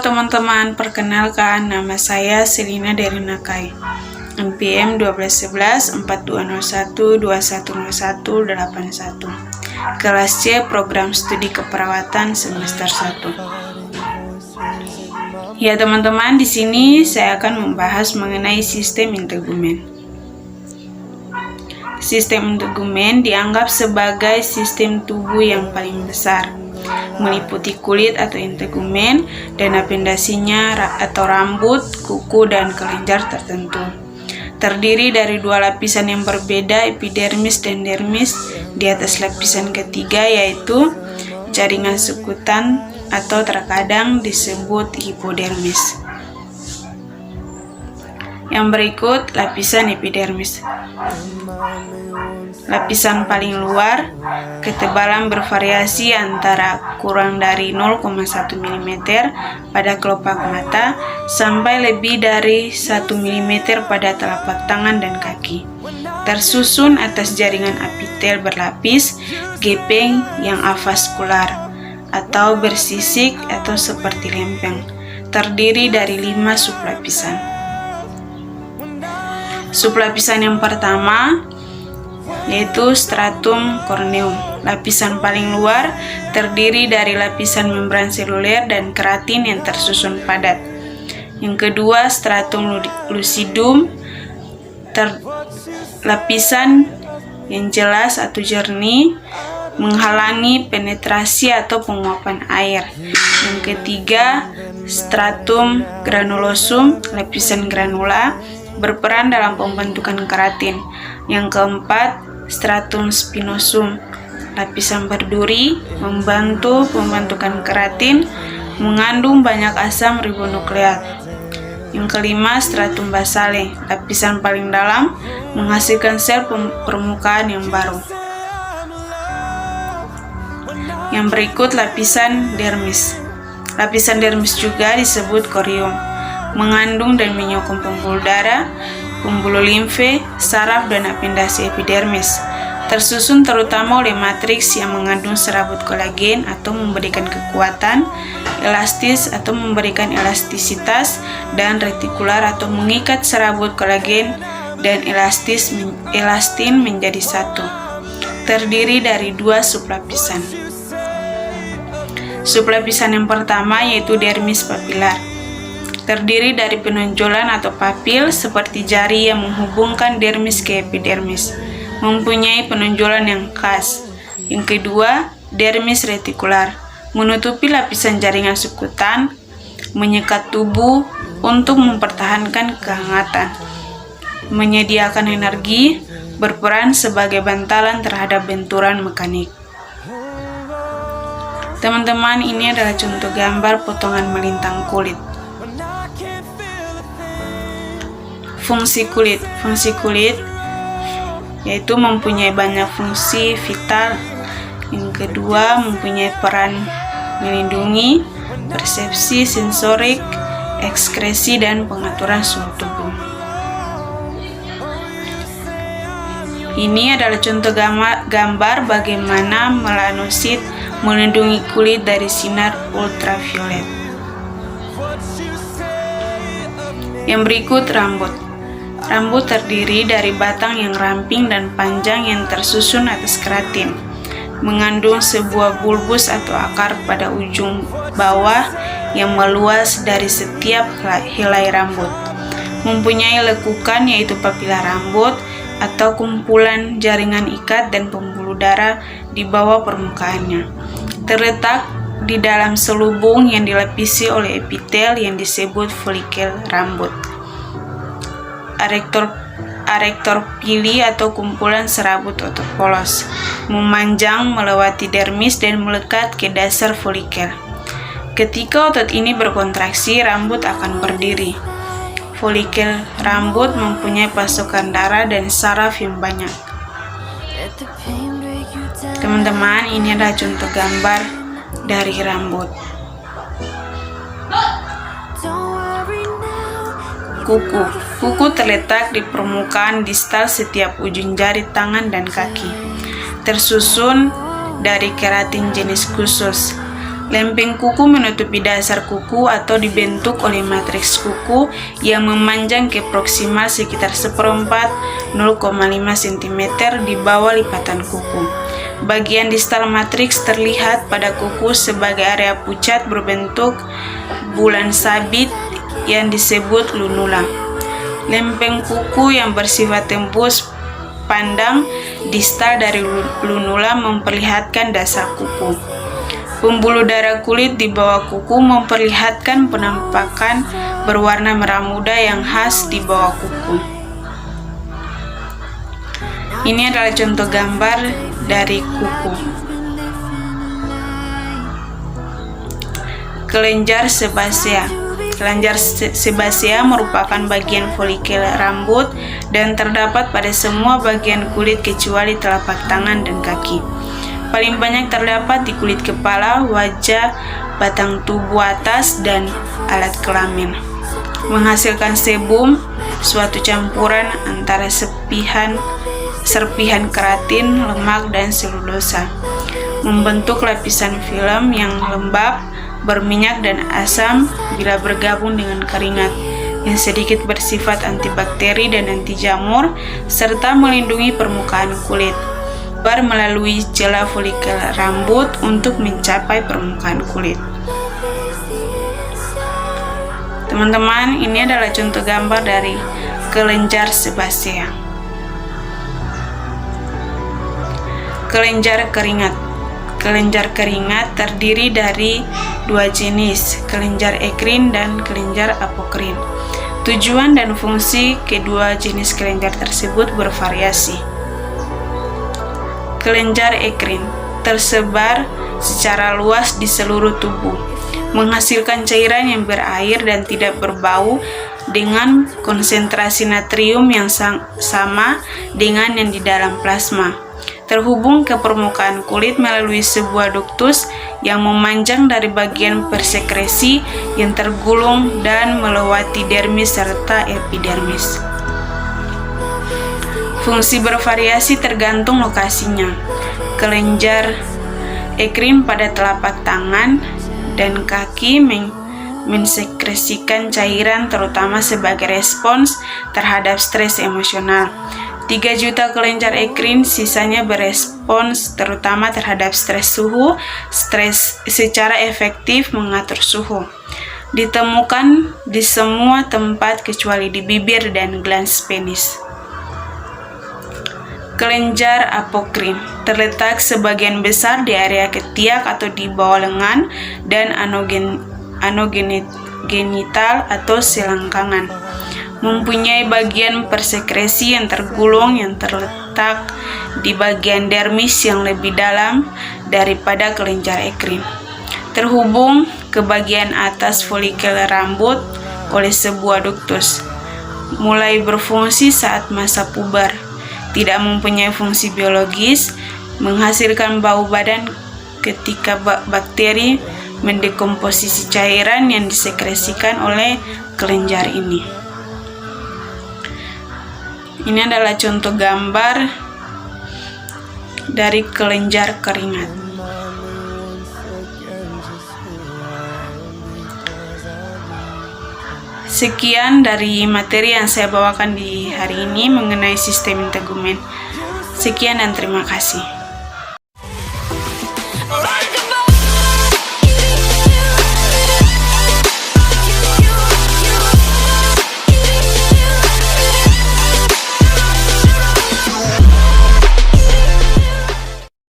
teman-teman, perkenalkan nama saya Selina dari Nakai. NPM 1211 4201 2101 81. Kelas C Program Studi Keperawatan semester 1. Ya teman-teman, di sini saya akan membahas mengenai sistem integumen. Sistem integumen dianggap sebagai sistem tubuh yang paling besar, meliputi kulit atau integumen dan apendasinya atau rambut, kuku, dan kelenjar tertentu. Terdiri dari dua lapisan yang berbeda, epidermis dan dermis. Di atas lapisan ketiga yaitu jaringan sekutan atau terkadang disebut hipodermis. Yang berikut lapisan epidermis. Lapisan paling luar, ketebalan bervariasi antara kurang dari 0,1 mm pada kelopak mata sampai lebih dari 1 mm pada telapak tangan dan kaki. Tersusun atas jaringan apitel berlapis, gepeng yang avaskular atau bersisik atau seperti lempeng, terdiri dari 5 sublapisan. Sublapisan yang pertama yaitu stratum corneum. Lapisan paling luar terdiri dari lapisan membran seluler dan keratin yang tersusun padat. Yang kedua, stratum lucidum, lapisan yang jelas atau jernih menghalangi penetrasi atau penguapan air. Yang ketiga, stratum granulosum, lapisan granula berperan dalam pembentukan keratin. Yang keempat, stratum spinosum, lapisan berduri membantu pembentukan keratin, mengandung banyak asam ribonukleat. Yang kelima, stratum basale, lapisan paling dalam menghasilkan sel permukaan yang baru. Yang berikut lapisan dermis. Lapisan dermis juga disebut korium, mengandung dan menyokong pembuluh darah, pembuluh limfe, saraf, dan apendasi epidermis. Tersusun terutama oleh matriks yang mengandung serabut kolagen atau memberikan kekuatan, elastis atau memberikan elastisitas, dan retikular atau mengikat serabut kolagen dan elastin menjadi satu. Terdiri dari 2 sublapisan. Sublapisan yang pertama yaitu dermis papilar. Terdiri dari penonjolan atau papil seperti jari yang menghubungkan dermis ke epidermis, mempunyai penonjolan yang khas. Yang kedua, dermis retikular, menutupi lapisan jaringan sekutan, menyekat tubuh untuk mempertahankan kehangatan, menyediakan energi, berperan sebagai bantalan terhadap benturan mekanik. Teman-teman, ini adalah contoh gambar potongan melintang kulit. Fungsi kulit. Fungsi kulit yaitu mempunyai banyak fungsi vital. Yang kedua, mempunyai peran melindungi, persepsi sensorik, ekskresi, dan pengaturan suhu tubuh. Ini adalah contoh gambar bagaimana melanosit melindungi kulit dari sinar ultraviolet. Yang berikut rambut. Rambut terdiri dari batang yang ramping dan panjang yang tersusun atas keratin, mengandung sebuah bulbus atau akar pada ujung bawah yang meluas dari setiap helai rambut. Mempunyai lekukan yaitu papila rambut atau kumpulan jaringan ikat dan pembuluh darah di bawah permukaannya. Terletak di dalam selubung yang dilapisi oleh epitel yang disebut folikel rambut. Arektor pili atau kumpulan serabut otot polos, memanjang melewati dermis dan melekat ke dasar folikel. Ketika otot ini berkontraksi, rambut akan berdiri. Folikel rambut mempunyai pasokan darah dan saraf yang banyak. Teman-teman, ini adalah contoh gambar dari rambut. Kuku. Kuku terletak di permukaan distal setiap ujung jari tangan dan kaki. Tersusun dari keratin jenis khusus. Lempeng kuku menutupi dasar kuku atau dibentuk oleh matriks kuku yang memanjang ke proksimal sekitar 1/4 0,5 cm di bawah lipatan kuku. Bagian distal matriks terlihat pada kuku sebagai area pucat berbentuk bulan sabit yang disebut lunula. Lempeng kuku yang bersifat tembus pandang distal dari lunula memperlihatkan dasar kuku. Pembuluh darah kulit di bawah kuku memperlihatkan penampakan berwarna merah muda yang khas di bawah kuku. Ini adalah contoh gambar dari kuku. Kelenjar sebasea. Kelenjar sebasea merupakan bagian folikel rambut dan terdapat pada semua bagian kulit kecuali telapak tangan dan kaki. Paling banyak terdapat di kulit kepala, wajah, batang tubuh atas, dan alat kelamin. Menghasilkan sebum, suatu campuran antara serpihan keratin, lemak, dan selulosa. Membentuk lapisan film yang lembab, berminyak dan asam bila bergabung dengan keringat, yang sedikit bersifat antibakteri dan anti jamur, serta melindungi permukaan kulit melalui celah folikel rambut untuk mencapai permukaan kulit. Teman-teman, ini adalah contoh gambar dari kelenjar sebasea. Kelenjar keringat. Kelenjar keringat terdiri dari dua jenis, kelenjar ekrin dan kelenjar apokrin. Tujuan dan fungsi kedua jenis kelenjar tersebut bervariasi. Kelenjar ekrin tersebar secara luas di seluruh tubuh, menghasilkan cairan yang berair dan tidak berbau dengan konsentrasi natrium yang sama dengan yang di dalam plasma. Terhubung ke permukaan kulit melalui sebuah duktus yang memanjang dari bagian persekresi yang tergulung dan melewati dermis serta epidermis. Fungsi bervariasi tergantung lokasinya. Kelenjar ekrin pada telapak tangan dan kaki mensekresikan cairan terutama sebagai respons terhadap stres emosional. 3 juta kelenjar ekrin sisanya berespons terutama terhadap stres suhu. Stres secara efektif mengatur suhu. Ditemukan di semua tempat kecuali di bibir dan glans penis. Kelenjar apokrin terletak sebagian besar di area ketiak atau di bawah lengan dan anogenital atau selangkangan. Mempunyai bagian persekresi yang tergulung yang terletak di bagian dermis yang lebih dalam daripada kelenjar ekrin. Terhubung ke bagian atas folikel rambut oleh sebuah duktus. Mulai berfungsi saat masa puber. Tidak mempunyai fungsi biologis, menghasilkan bau badan ketika bakteri mendekomposisi cairan yang disekresikan oleh kelenjar ini. Ini adalah contoh gambar dari kelenjar keringat. Sekian dari materi yang saya bawakan di hari ini mengenai sistem integumen. Sekian dan terima kasih.